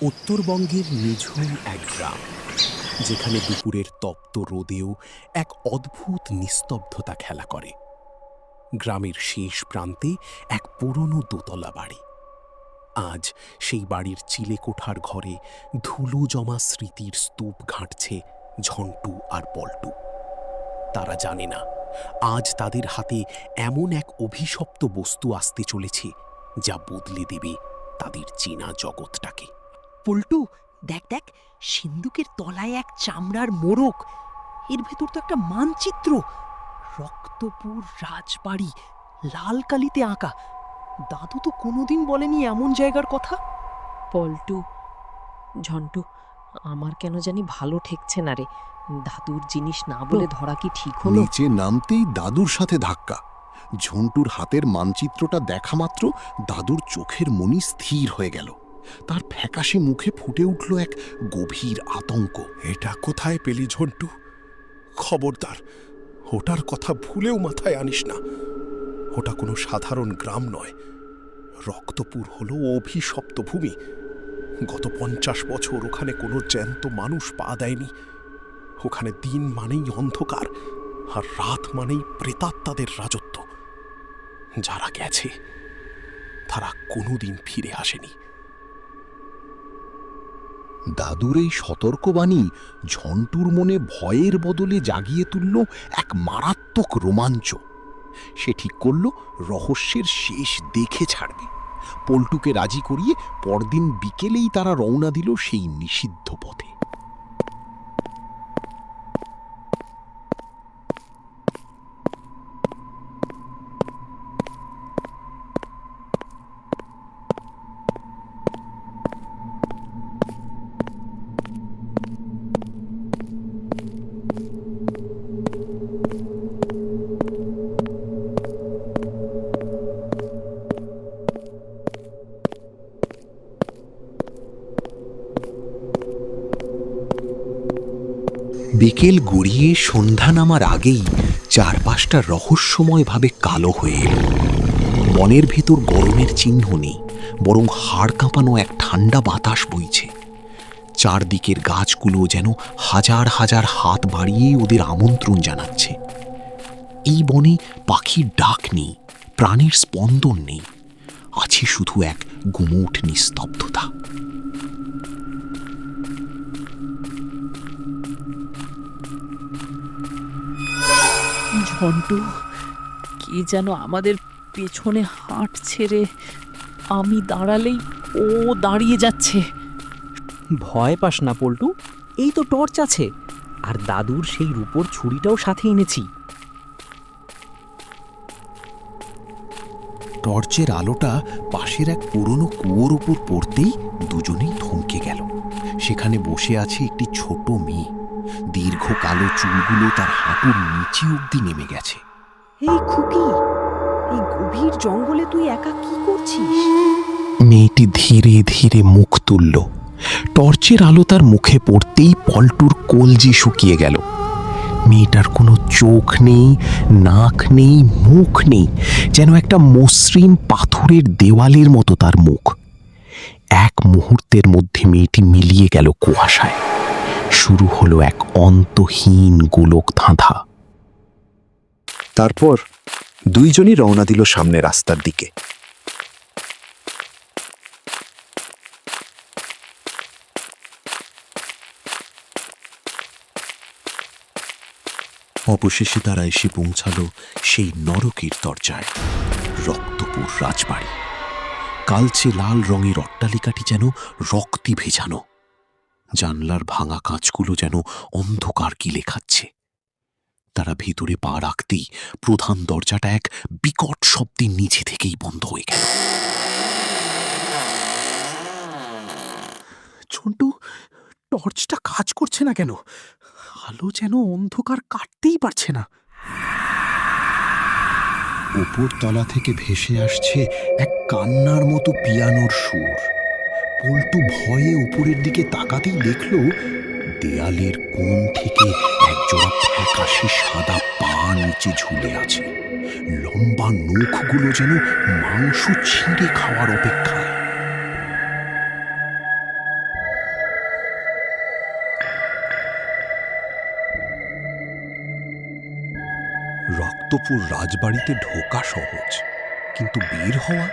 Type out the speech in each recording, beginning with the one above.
উত্তরবঙ্গের নিঝুম এক গ্রাম, যেখানে দুপুরের তপ্ত রোদেও এক অদ্ভুত নিস্তব্ধতা খেলা করে। গ্রামের শেষ প্রান্তে এক পুরনো দোতলা বাড়ি। আজ সেই বাড়ির চিলেকোঠার ঘরে ধুলো জমা স্মৃতির স্তূপ ঘাঁটছে ঝন্টু আর পল্টু। তারা জানে না আজ তাদের হাতে এমন এক অভিশপ্ত বস্তু আসতে চলেছে যা বদলে দেবে তাদের চেনা জগৎটাকে। পল্টু, দেখ দেখ, সিন্ধুকের তলায় এক চামড়ার মোড়ক। এর ভেতর তো একটা মানচিত্র। রক্তপুর রাজবাড়ি লাল কালিতে আঁকা। দাদু তো কোনোদিন বলেনি এমন জায়গার কথা। পল্টু, ঝন্টু, আমার কেন জানি ভালো ঠেকছে না রে। দাদুর জিনিস না বলে ধরা কি ঠিক হলো? নিচে নামতেই দাদুর সাথে ধাক্কা। ঝন্টুর হাতের মানচিত্রটা দেখা মাত্র দাদুর চোখের মনি স্থির হয়ে গেল। তার ফ্যাকাশে মুখে ফুটে উঠল এক গভীর আতঙ্ক। এটা কোথায় পেলি ঝন্টু? খবরদার ওটার কথা ভুলেও মাথায় আনিস না। ওটা কোনো সাধারণ গ্রাম নয়। রক্তপুর হলো অভিশপ্ত ভূমি। গত 50 বছর ওখানে কোনো জ্যান্ত মানুষ পা দেয়নি। ওখানে দিন মানেই অন্ধকার, আর রাত মানেই প্রেতাত্মাদের রাজত্ব। যারা গেছে তারা কোনোদিন ফিরে আসেনি। দাদুর এই সতর্কবাণী ঝন্টুর মনে ভয়ের বদলে জাগিয়ে তুলল এক মারাত্মক রোমাঞ্চ। সে ঠিক করল রহস্যের শেষ দেখে ছাড়বে। পল্টুকে রাজি করিয়ে পরদিন বিকেলেই তারা রওনা দিল সেই নিষিদ্ধ পথে। বিকেল গড়িয়ে সন্ধ্যা নামার আগেই চারপাশটা রহস্যময়ভাবে কালো হয়ে এল। বনের ভেতর গরমের চিহ্ন নেই, বরং হাড় কাঁপানো এক ঠান্ডা বাতাস বইছে। চারদিকের গাছগুলো যেন হাজার হাজার হাত বাড়িয়ে ওদের আমন্ত্রণ জানাচ্ছে। এই বনে পাখির ডাক নেই, প্রাণীর স্পন্দন নেই, আছে শুধু এক গুমোট নিস্তব্ধতা। ঝন্টু, কে যেন আমাদের পেছনে হাঁটছে রে। আমি দাঁড়ালেই ও দাঁড়িয়ে যাচ্ছে। ভয় পাস না পল্টু, এই তো টর্চ আছে, আর দাদুর সেই রূপোর ছুরিটাও সাথে এনেছি। টর্চের আলোটা পাশের এক পুরনো কুয়োর উপর পড়তেই দুজনেই থমকে গেল। সেখানে বসে আছে একটি ছোট মেয়ে। দীর্ঘ কালো চুলগুলো তার হাঁটুর নিচে অবধি নেমে গেছে। এই খুকি, এই গভীর জঙ্গলে তুই একা কি করছিস? মেয়েটি ধীরে ধীরে মুখ তুলল। টর্চের আলো তার মুখে পড়তেই পল্টুর কলজি শুকিয়ে গেল। মেয়েটার কোনো চোখ নেই, নাক নেই, মুখ নেই, যেন একটা মসৃণ পাথরের দেওয়ালের মতো তার মুখ। এক মুহূর্তের মধ্যে মেয়েটি মিলিয়ে গেল কুয়াশায়। শুরু হলো এক অন্তহীন গোলক ধাঁধা। তারপর দুইজনই রওনা দিল সামনে রাস্তার দিকে। অবশেষে তারা এসে পৌঁছালো সেই নরকের দরজায়, রক্তপুর রাজবাড়ি। কালচে লাল রঙের অট্টালিকাটি যেন রক্তে ভেজানো। জানলার ভাঙা কাঁচগুলো যেন অন্ধকার গিলে খাচ্ছে। তারা ভেতরে পা রাখতেই প্রধান দরজাটা এক বিকট শব্দে নিচে থেকেই বন্ধ হয়ে গেল। ঝন্টু, টর্চটা কাজ করছে না কেন? আলো যেন অন্ধকার কাটতেই পারছে না। উপর তলা থেকে ভেসে আসছে এক কান্নার মতো পিয়ানোর সুর। পল্টু ভয়ে উপরের দিকে তাকাতেই দেখল দেয়ালের কোণ থেকে একজোড়া ফ্যাকাশে সাদা পা নিচে ঝুলে আছে। লম্বা নখগুলো যেন মাংস ছিঁড়ে খাওয়ার অপেক্ষায়। রক্তপুর রাজবাড়িতে ঢোকা সহজ, কিন্তু বের হওয়া?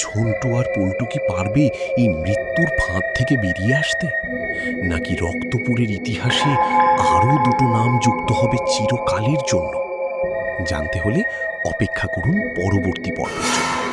ঝন্টু আর পল্টু কি পারবে এই মৃত্যুর ফাঁদ থেকে বেরিয়ে আসতে? নাকি রক্তপুরের ইতিহাসে আরও দুটো নাম যুক্ত হবে চিরকালের জন্য? জানতে হলে অপেক্ষা করুন পরবর্তী পর্বের জন্য।